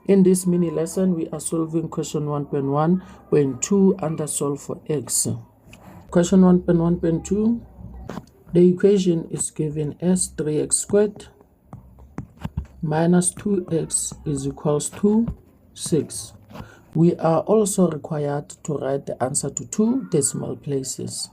In this mini lesson, we are solving question 1.1.2 under solve for x. Question 1.1.2, the equation is given as 3x squared minus 2x is equals to 6. We are also required to write the answer to 2 decimal places.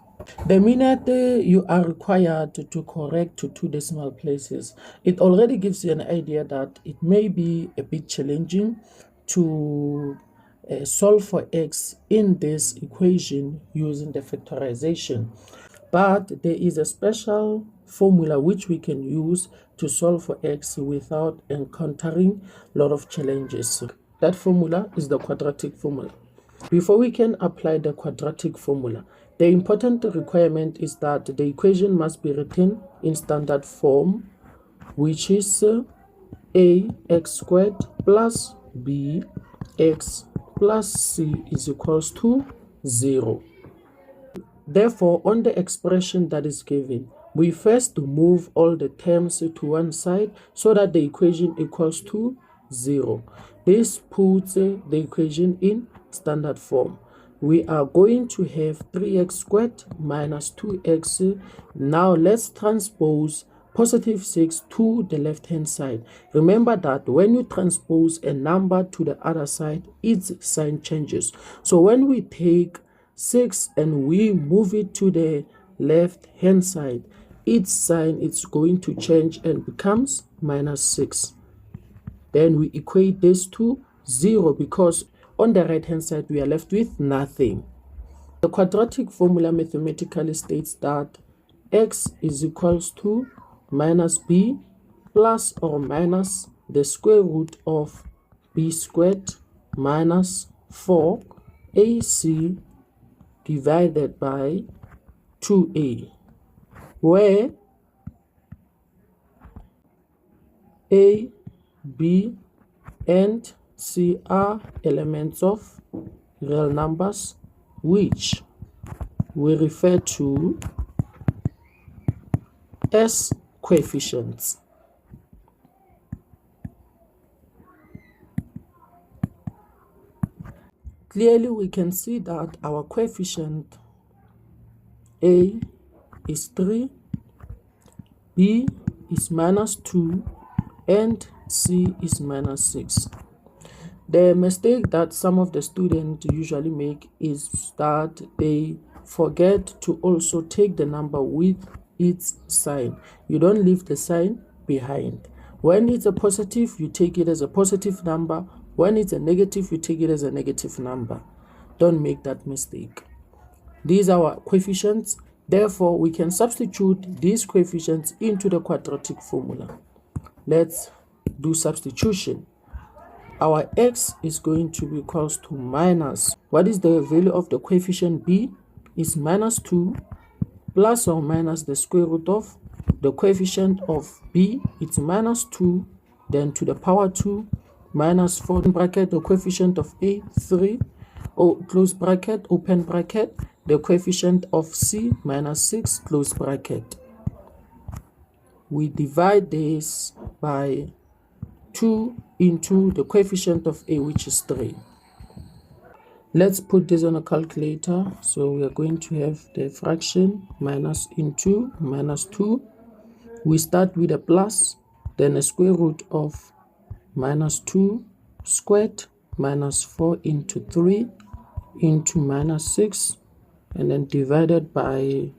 The minute you are required to correct to 2 decimal places, it already gives you an idea that it may be a bit challenging to solve for x in this equation using the factorization. But there is a special formula which we can use to solve for x without encountering a lot of challenges. That formula is the quadratic formula. Before we can apply the quadratic formula, the important requirement is that the equation must be written in standard form, which is ax squared plus bx plus c is equals to 0. Therefore, on the expression that is given, we first move all the terms to one side so that the equation equals to 0. This puts the equation in standard form. We are going to have 3x squared minus 2x. Now let's transpose positive 6 to the left hand side. Remember that when you transpose a number to the other side, its sign changes. So when we take 6 and we move it to the left hand side, its sign is going to change and becomes minus 6. Then we equate this to 0 because on the right hand side we are left with nothing. The quadratic formula mathematically states that x is equals to minus b plus or minus the square root of b squared minus 4ac divided by 2a, where a, b, and c are elements of real numbers which we refer to as coefficients. Clearly, we can see that our coefficient a is 3, b is minus 2, and c is minus 6. The mistake that some of the students usually make is that they forget to also take the number with its sign. You don't leave the sign behind. When it's a positive, you take it as a positive number. When it's a negative, you take it as a negative number. Don't make that mistake. These are our coefficients. Therefore, we can substitute these coefficients into the quadratic formula. Let's do substitution. Our x is going to be equals to minus. What is the value of the coefficient b? Is minus 2 plus or minus the square root of the coefficient of b. It's minus 2, then to the power 2 minus 4 bracket the coefficient of a 3, or close bracket, open bracket, the coefficient of c minus 6, close bracket. We divide this by 2 into the coefficient of a, which is 3. Let's put this on a calculator. So we are going to have the fraction minus into minus 2. We start with a plus, then a square root of minus 2 squared minus 4 into 3 into minus 6, and then divided by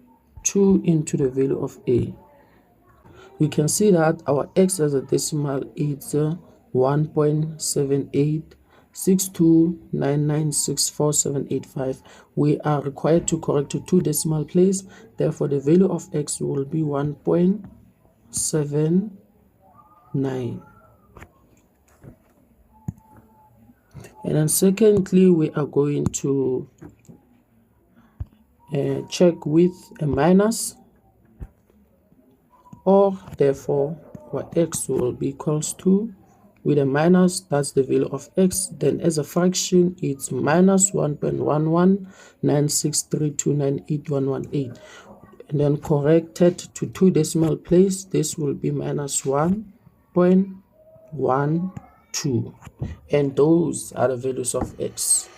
2 into the value of a. We can see that our x as a decimal is 1.7862996478. We are required to correct to 2 decimal places. Therefore, the value of x will be 1.79. And then secondly, we are going to check with a minus, or therefore our x will be equals to, with a minus, that's the value of x, then as a fraction it's minus 1.11963298,118, and then corrected to 2 decimal place, this will be minus 1.1 2. And those are the values of x.